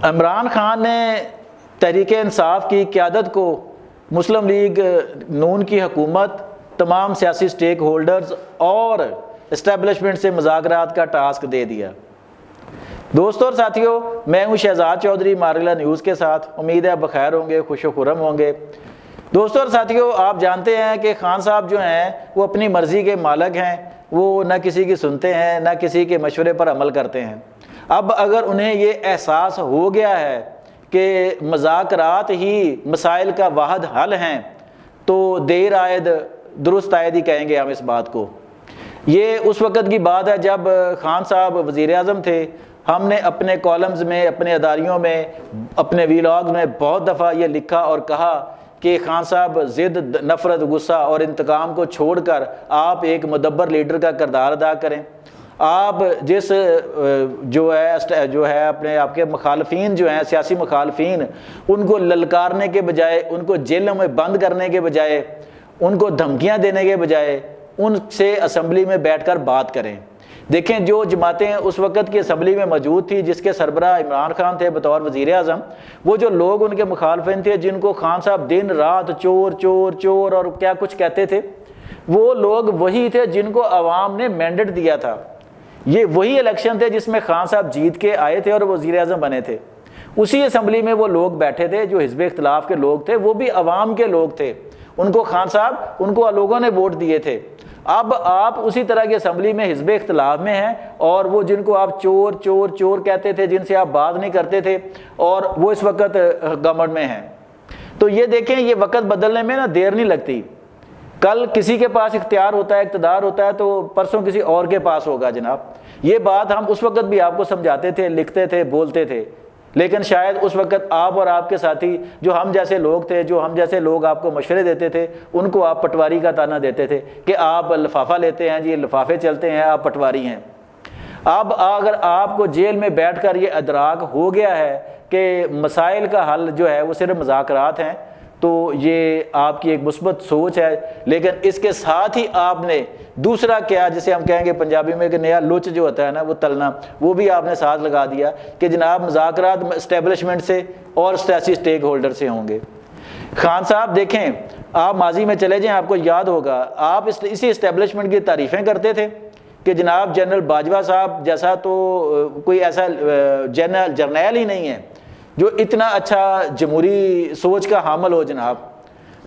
عمران خان نے تحریک انصاف کی قیادت کو مسلم لیگ نون کی حکومت، تمام سیاسی سٹیک ہولڈرز اور اسٹیبلشمنٹ سے مذاکرات کا ٹاسک دے دیا۔ دوستوں اور ساتھیوں، میں ہوں شہزاد چودھری مارگلا نیوز کے ساتھ، امید ہے بخیر ہوں گے، خوش و خرم ہوں گے۔ دوستوں اور ساتھیوں، آپ جانتے ہیں کہ خان صاحب جو ہیں وہ اپنی مرضی کے مالک ہیں، وہ نہ کسی کی سنتے ہیں نہ کسی کے مشورے پر عمل کرتے ہیں۔ اب اگر انہیں یہ احساس ہو گیا ہے کہ مذاکرات ہی مسائل کا واحد حل ہیں، تو دیر آید درست آید ہی کہیں گے ہم اس بات کو۔ یہ اس وقت کی بات ہے جب خان صاحب وزیر اعظم تھے۔ ہم نے اپنے کالمز میں، اپنے اداریوں میں، اپنے ویلاگ میں بہت دفعہ یہ لکھا اور کہا کہ خان صاحب ضد، نفرت، غصہ اور انتقام کو چھوڑ کر آپ ایک مدبر لیڈر کا کردار ادا کریں۔ آپ جس جو ہے اپنے آپ کے مخالفین جو ہیں، سیاسی مخالفین، ان کو للکارنے کے بجائے، ان کو جیلوں میں بند کرنے کے بجائے، ان کو دھمکیاں دینے کے بجائے ان سے اسمبلی میں بیٹھ کر بات کریں۔ دیکھیں، جو جماعتیں اس وقت کی اسمبلی میں موجود تھی، جس کے سربراہ عمران خان تھے بطور وزیر اعظم، وہ جو لوگ ان کے مخالفین تھے جن کو خان صاحب دن رات چور چور چور اور کیا کچھ کہتے تھے، وہ لوگ وہی تھے جن کو عوام نے مینڈیٹ دیا تھا۔ یہ وہی الیکشن تھے جس میں خان صاحب جیت کے آئے تھے اور وزیر اعظم بنے تھے۔ اسی اسمبلی میں وہ لوگ بیٹھے تھے جو حزب اختلاف کے لوگ تھے، وہ بھی عوام کے لوگ تھے۔ ان کو خان صاحب، ان کو لوگوں نے ووٹ دیے تھے۔ اب آپ اسی طرح کی اسمبلی میں حزب اختلاف میں ہیں، اور وہ جن کو آپ چور چور چور کہتے تھے، جن سے آپ بات نہیں کرتے تھے، اور وہ اس وقت گورنمنٹ میں ہیں۔ تو یہ دیکھیں، یہ وقت بدلنے میں نا دیر نہیں لگتی۔ کل کسی کے پاس اختیار ہوتا ہے، اقتدار ہوتا ہے، تو پرسوں کسی اور کے پاس ہوگا جناب۔ یہ بات ہم اس وقت بھی آپ کو سمجھاتے تھے، لکھتے تھے، بولتے تھے، لیکن شاید اس وقت آپ اور آپ کے ساتھی جو ہم جیسے لوگ تھے، جو ہم جیسے لوگ آپ کو مشورے دیتے تھے، ان کو آپ پٹواری کا طعنہ دیتے تھے کہ آپ لفافہ لیتے ہیں جی، لفافے چلتے ہیں، آپ پٹواری ہیں۔ اب اگر آپ کو جیل میں بیٹھ کر یہ ادراک ہو گیا ہے کہ مسائل کا حل جو ہے وہ صرف مذاکرات ہیں، تو یہ آپ کی ایک مثبت سوچ ہے، لیکن اس کے ساتھ ہی آپ نے دوسرا کیا، جسے ہم کہیں گے پنجابی میں کہ نیا لچ جو ہوتا ہے نا، وہ تلنا، وہ بھی آپ نے ساتھ لگا دیا کہ جناب مذاکرات اسٹیبلشمنٹ سے اور سیاسی سٹیک ہولڈر سے ہوں گے۔ خان صاحب دیکھیں، آپ ماضی میں چلے جائیں، آپ کو یاد ہوگا آپ اسی اسٹیبلشمنٹ کی تعریفیں کرتے تھے کہ جناب جنرل باجوہ صاحب جیسا تو کوئی ایسا جرنیل ہی نہیں ہے جو اتنا اچھا جمہوری سوچ کا حامل ہو جناب۔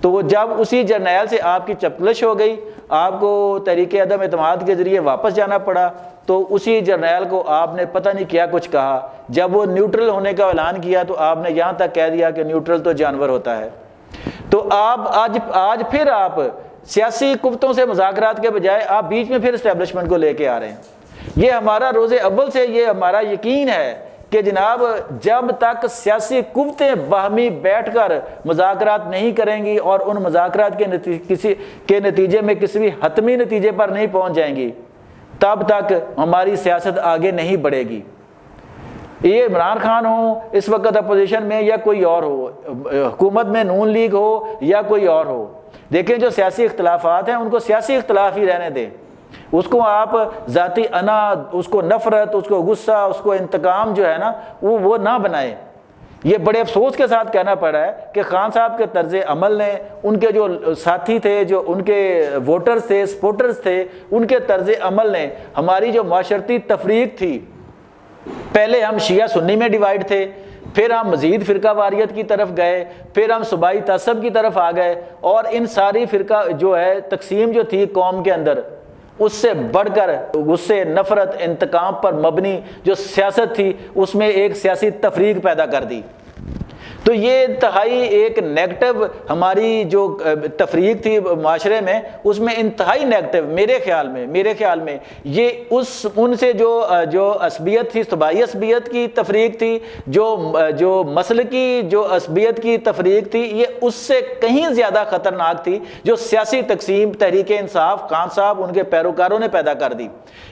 تو وہ جب اسی جرنیل سے آپ کی چپکلش ہو گئی، آپ کو تحریک عدم اعتماد کے ذریعے واپس جانا پڑا، تو اسی جرنیل کو آپ نے پتہ نہیں کیا کچھ کہا۔ جب وہ نیوٹرل ہونے کا اعلان کیا تو آپ نے یہاں تک کہہ دیا کہ نیوٹرل تو جانور ہوتا ہے۔ تو آپ آج پھر آپ سیاسی قوتوں سے مذاکرات کے بجائے آپ بیچ میں پھر اسٹیبلشمنٹ کو لے کے آ رہے ہیں۔ یہ ہمارا روز اول سے یہ ہمارا یقین ہے کہ جناب جب تک سیاسی قوتیں باہمی بیٹھ کر مذاکرات نہیں کریں گی اور ان مذاکرات کے نتیجے میں کسی بھی حتمی نتیجے پر نہیں پہنچ جائیں گی، تب تک ہماری سیاست آگے نہیں بڑھے گی۔ یہ عمران خان ہو اس وقت اپوزیشن میں یا کوئی اور ہو، حکومت میں نون لیگ ہو یا کوئی اور ہو، دیکھیں جو سیاسی اختلافات ہیں ان کو سیاسی اختلاف ہی رہنے دیں۔ اس کو آپ ذاتی انا، اس کو نفرت، اس کو غصہ، اس کو انتقام جو ہے نا وہ نہ بنائے۔ یہ بڑے افسوس کے ساتھ کہنا پڑا ہے کہ خان صاحب کے طرز عمل نے، ان کے جو ساتھی تھے، جو ان کے ووٹرز تھے، سپورٹرز تھے، ان کے طرز عمل نے ہماری جو معاشرتی تفریق تھی، پہلے ہم شیعہ سنی میں ڈیوائیڈ تھے، پھر ہم مزید فرقہ واریت کی طرف گئے، پھر ہم صوبائی تعصب کی طرف آ گئے، اور ان ساری فرقہ جو ہے تقسیم جو تھی قوم کے اندر، اس سے بڑھ کر غصے، نفرت، انتقام پر مبنی جو سیاست تھی، اس میں ایک سیاسی تفریق پیدا کر دی۔ تو یہ انتہائی ایک نیگیٹو ہماری جو تفریق تھی معاشرے میں، اس میں انتہائی نیگیٹو میرے خیال میں یہ ان سے جو عصبیت تھی، صوبائی عصبیت کی تفریق تھی، جو مسلکی جو عصبیت کی تفریق تھی، یہ اس سے کہیں زیادہ خطرناک تھی جو سیاسی تقسیم تحریک انصاف خان صاحب ان کے پیروکاروں نے پیدا کر دی۔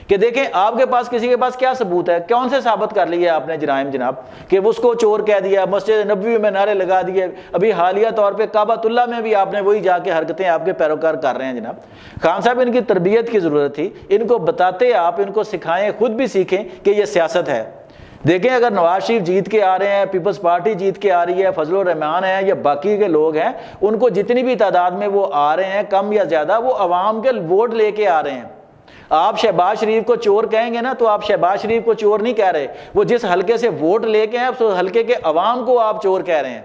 کہ دیکھیں آپ کے پاس کسی کے پاس کیا ثبوت ہے، کون سے ثابت کر لیا آپ نے جرائم جناب، کہ اس کو چور کہہ دیا، مسجد نبوی میں نعرے لگا دیے، ابھی حالیہ طور پہ کعبۃ اللہ میں بھی آپ نے وہی جا کے حرکتیں آپ کے پیروکار کر رہے ہیں جناب۔ خان صاحب ان کی تربیت کی ضرورت تھی، ان کو بتاتے آپ، ان کو سکھائیں، خود بھی سیکھیں کہ یہ سیاست ہے۔ دیکھیں اگر نواز شریف جیت کے آ رہے ہیں، پیپلز پارٹی جیت کے آ رہی ہے، فضل الرحمان ہیں یا باقی کے لوگ ہیں، ان کو جتنی بھی تعداد میں وہ آ رہے ہیں کم یا زیادہ، وہ عوام کے ووٹ لے کے آ رہے ہیں۔ آپ شہباز شریف کو چور کہیں گے نا تو آپ شہباز شریف کو چور نہیں کہہ رہے، وہ جس حلقے سے ووٹ لے کے ہیں اس حلقے کے عوام کو آپ چور کہہ رہے ہیں۔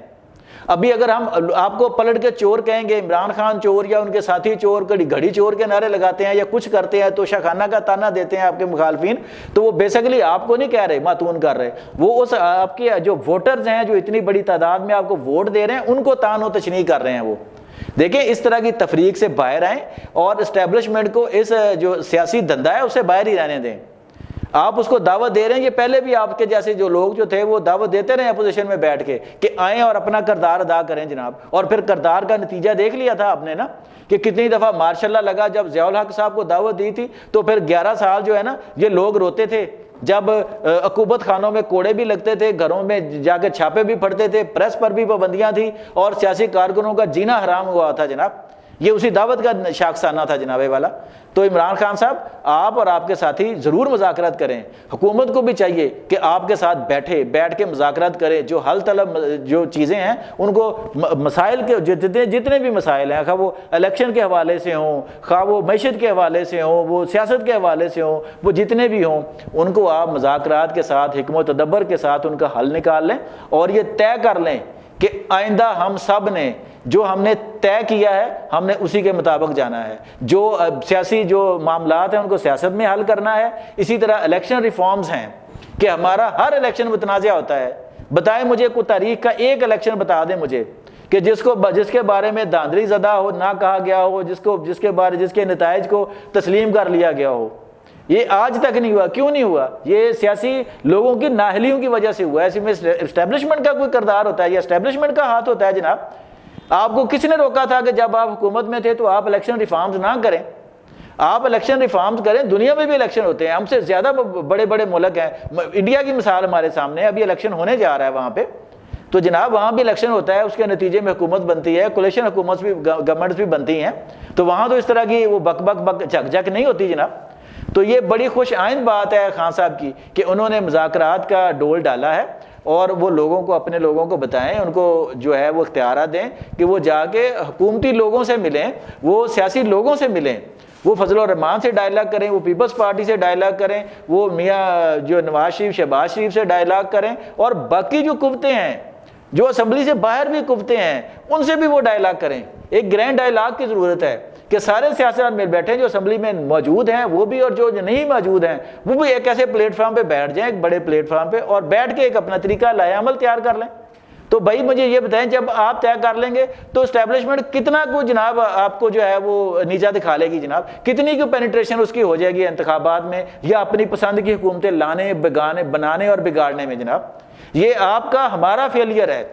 ابھی اگر ہم آپ کو پلٹ کے چور کہیں گے، عمران خان چور یا ان کے ساتھی چور، گھڑی چور کے نعرے لگاتے ہیں یا کچھ کرتے ہیں، تو شاخانہ کا تانا دیتے ہیں آپ کے مخالفین، تو وہ بیسیکلی آپ کو نہیں کہہ رہے ماتون کر رہے، وہ اس آپ کے جو ووٹرز ہیں جو اتنی بڑی تعداد میں آپ کو ووٹ دے رہے ہیں ان کو تان و تشنیع کر رہے ہیں۔ وہ دیکھیں اس طرح کی تفریق سے باہر آئیں اور اسٹیبلشمنٹ کو اس جو سیاسی دھندا ہے اسے باہر ہی رہنے دیں۔ آپ اس کو دعوت دے رہے ہیں، یہ پہلے بھی آپ کے جیسے جو لوگ جو تھے وہ دعوت دیتے رہے اپوزیشن میں بیٹھ کے کہ آئیں اور اپنا کردار ادا کریں جناب، اور پھر کردار کا نتیجہ دیکھ لیا تھا آپ نے نا کہ کتنی دفعہ ماشاءاللہ لگا جب ضیاء الحق صاحب کو دعوت دی تھی تو پھر 11 سال جو ہے نا یہ لوگ روتے تھے، جب عقوبت خانوں میں کوڑے بھی لگتے تھے، گھروں میں جا کے چھاپے بھی پڑتے تھے، پریس پر بھی پابندیاں تھیں اور سیاسی کارکنوں کا جینا حرام ہوا تھا جناب، یہ اسی دعوت کا شاخسانہ تھا جناب والا۔ تو عمران خان صاحب آپ اور آپ کے ساتھی ضرور مذاکرات کریں، حکومت کو بھی چاہیے کہ آپ کے ساتھ بیٹھ کے مذاکرات کریں، جو حل طلب جو چیزیں ہیں ان کو، مسائل کے جتنے بھی مسائل ہیں، خواہ وہ الیکشن کے حوالے سے ہوں، خواہ وہ معیشت کے حوالے سے ہوں، وہ سیاست کے حوالے سے ہوں، وہ جتنے بھی ہوں ان کو آپ مذاکرات کے ساتھ حکمت و تدبر کے ساتھ ان کا حل نکال لیں اور یہ طے کر لیں کہ آئندہ ہم سب نے جو ہم نے طے کیا ہے ہم نے اسی کے مطابق جانا ہے، جو سیاسی جو معاملات ہیں ان کو سیاست میں حل کرنا ہے۔ اسی طرح الیکشن ریفارمز ہیں کہ ہمارا ہر الیکشن متنازع ہوتا ہے، بتائیں مجھے کوئی تاریخ کا ایک الیکشن بتا دیں مجھے کہ جس کے بارے میں دھاندلی زدہ ہو نہ کہا گیا ہو، جس کے نتائج کو تسلیم کر لیا گیا ہو۔ یہ آج تک نہیں ہوا، کیوں نہیں ہوا؟ یہ سیاسی لوگوں کی نااہلیوں کی وجہ سے ہوا ہے۔ اس میں اسٹیبلشمنٹ کا کوئی کردار ہوتا ہے یا اسٹیبلشمنٹ کا ہاتھ ہوتا ہے جناب؟ آپ کو کس نے روکا تھا کہ جب آپ حکومت میں تھے تو آپ الیکشن ریفارمز نہ کریں؟ آپ الیکشن ریفارمز کریں، دنیا میں بھی الیکشن ہوتے ہیں، ہم سے زیادہ بڑے بڑے ملک ہیں، انڈیا کی مثال ہمارے سامنے ہے، ابھی الیکشن ہونے جا رہا ہے وہاں پہ، تو جناب وہاں بھی الیکشن ہوتا ہے، اس کے نتیجے میں حکومت بنتی ہے، کولیشن حکومت بھی، گورنمنٹس بھی بنتی ہیں، تو وہاں تو اس طرح کی وہ بک جھک جھک نہیں ہوتی جناب۔ تو یہ بڑی خوش آئند بات ہے خان صاحب کی کہ انہوں نے مذاکرات کا ڈول ڈالا ہے اور وہ لوگوں کو، اپنے لوگوں کو بتائیں، ان کو جو ہے وہ اختیارات دیں کہ وہ جا کے حکومتی لوگوں سے ملیں، وہ سیاسی لوگوں سے ملیں، وہ فضل الرحمان سے ڈائلاگ کریں، وہ پیپلز پارٹی سے ڈائلاگ کریں، وہ میاں جو نواز شریف، شہباز شریف سے ڈائلاگ کریں، اور باقی جو قوتیں ہیں جو اسمبلی سے باہر بھی قوتیں ہیں ان سے بھی وہ ڈائلاگ کریں۔ ایک گرینڈ ڈائلاگ کی ضرورت ہے کہ سارے سیاستدان مل بیٹھیں جو اسمبلی میں موجود ہیں وہ بھی اور جو نہیں موجود ہیں وہ بھی ایک ایسے پلیٹ فارم پہ بیٹھ جائیں، ایک بڑے پلیٹ فارم پہ، اور بیٹھ کے ایک اپنا طریقہ لائے عمل تیار کر لیں۔ تو بھائی مجھے یہ بتائیں جب آپ طے کر لیں گے تو اسٹیبلشمنٹ کتنا کو جناب آپ کو جو ہے وہ نیچا دکھا لے گی جناب، کتنی کی پینیٹریشن اس کی ہو جائے گی انتخابات میں یا اپنی پسند کی حکومتیں لانے، بنانے اور بگاڑنے میں جناب۔ یہ آپ کا ہمارا فیلئر ہے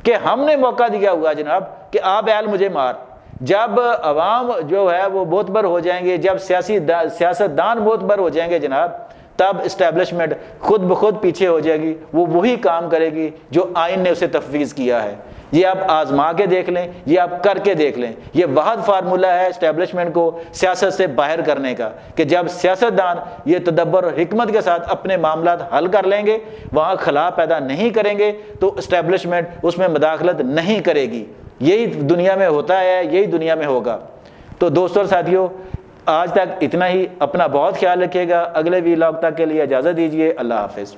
کہ ہم نے موقع دیا ہوا جناب کہ آپ ایل مجھے مار۔ جب عوام جو ہے وہ معتبر ہو جائیں گے، جب سیاستدان معتبر ہو جائیں گے جناب، تب اسٹیبلشمنٹ خود بخود پیچھے ہو جائے گی، وہ وہی کام کرے گی جو آئین نے اسے تفویض کیا ہے۔ یہ آپ آزما کے دیکھ لیں، یہ آپ کر کے دیکھ لیں، یہ واحد فارمولہ ہے اسٹیبلشمنٹ کو سیاست سے باہر کرنے کا کہ جب سیاستدان یہ تدبر اور حکمت کے ساتھ اپنے معاملات حل کر لیں گے، وہاں خلا پیدا نہیں کریں گے تو اسٹیبلشمنٹ اس میں مداخلت نہیں کرے گی۔ یہی دنیا میں ہوتا ہے، یہی دنیا میں ہوگا۔ تو دوستوں اور ساتھیوں، آج تک اتنا ہی، اپنا بہت خیال رکھیے گا، اگلے ویلاگ تک کے لیے اجازت دیجیے، اللہ حافظ۔